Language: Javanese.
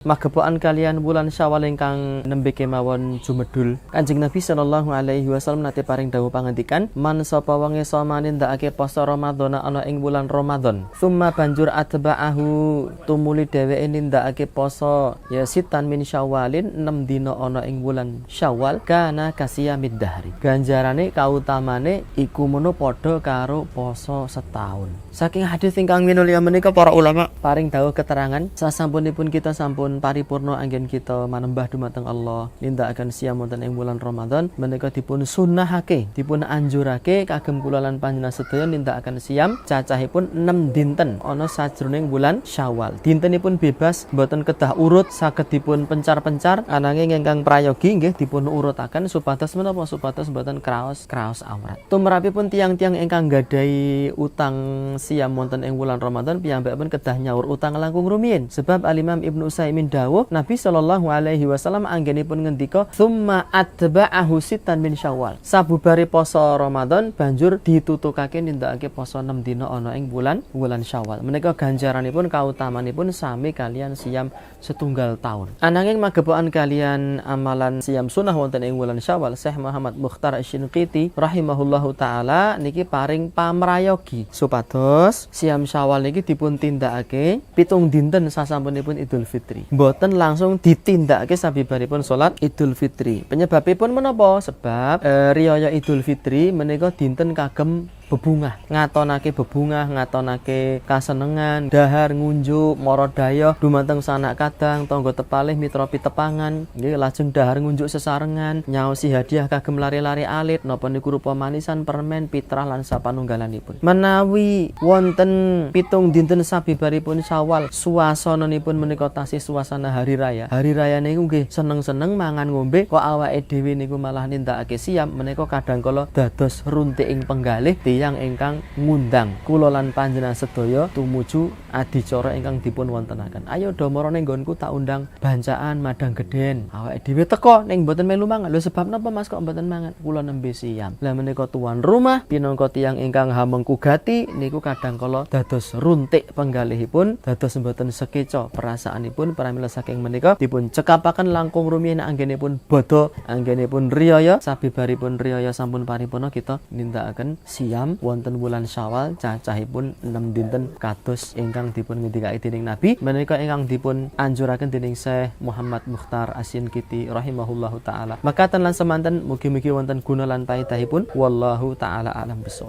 Magepokan kalian bulan Syawal ingkang nembe kemawon jumedul. Kanjeng Nabi sallallahu alaihi wasallam nate paring dawuh pangandikan, "Man sapa wong iso nindakake poso Ramadan ana ing bulan Ramadan, summa banjur atba'ahu tumuli dheweke nindakake poso ya sitan min Syawalin 6 dina ana ing bulan Syawal, kana kasiyamid dahri." Ganjarane kautamane iku mono padha karo poso setahun. Saking hadis ingkang minulya menika para ulama paring dawuh keterangan sasampunipun kita sampun paripurna anggen kita manembah dumateng Allah nindakaken siyam wonten ing bulan Ramadan menika dipun sunnahake, dipun anjurake kagem kula lan panjenengan sedaya nindakaken siyam cacahipun 6 dinten ana sajroning bulan Syawal. Dintenipun bebas, mboten kedah urut, saged dipun pencar-pencar ananging ingkang prayogi nggih dipun urutaken supados menapa supados mboten kraos awrat. Tumrapipun tiang-tiang ingkang gadhahi utang siyam wonten ing bulan Ramadan piyambakipun kedah nyaur utang langkung rumiyin sebab Al-Imam Ibnu Utsaimin dawuh Nabi sallallahu alaihi wasallam anggenipun ngendika summa atba'ahu sitan min Syawal. Sabubare poso Ramadan banjur ditutukake nindakake poso 6 dina ana ing bulan Syawal. Menika ganjaranipun kautamanipun sami kalian siyam setunggal taun. Ananging magepokan kalian amalan siyam sunah wonten ing bulan Syawal, Syekh Muhammad Mukhtar Asy-Shinqiti rahimahullahu taala niki paring pamrayogi supados siyam Syawal niki dipun tindakake 7 dinten sasampunipun Idul Fitri. Mboten langsung ditindakake sabibaripun salat Idul Fitri. Penyebabipun menapa? Sebab riyaya Idul Fitri menika dinten kagem bebungah, ngatonake bebungah, ngatonake kasenengan, dahar ngunjuk, mara dayoh dumateng sanak kadang, tangga tepalih mitra pitepangan, nggih lajeng dahar ngunjuk sesarengan, nyaosi hadiah kagem lari-lari alit, napa niku rupa manisan, permen, pitrah lan sapanunggalanipun. Menawi wonten 7 dinten sabibaripun Syawal, suasananipun menika tasih suasana hari raya. Hari raya niku nggih seneng-seneng mangan ngombe, kok awake dhewe niku malah nindakake siyam, menika kadangkala dados runtiking penggalih yang ingkang ngundang kula lan panjenengan sedaya tumuju adicara ingkang dipun wontenaken. Ayo do mara ning nggonku tak undang bancaan madang gedhen. Awake dhewe teka ning mboten melu mangan. Lho sebab napa Mas kok mboten mangan? Kula nembe siyam. Lah menika tuan rumah pinangka tiyang ingkang hamengkugati niku kadangkala dados runtik penggalihipun, dados mboten sekeca perasaanipun pramila saking menika dipun cekapaken langkung rumiyin anggenipun bodho, anggenipun riyaya sabibaripun riyaya sampun paripurna kita nindakaken siyam wonten bulan Syawal cacahipun 6 dinten kados ingkang dipun ngendikake dening Nabi menika ingkang dipun anjuraken dening Syekh Muhammad Mukhtar Asy-Shinqiti rahimahullahu taala. Makaten lan semanten mugi-mugi wonten guna lan paedahipun wallahu taala alam bisawab.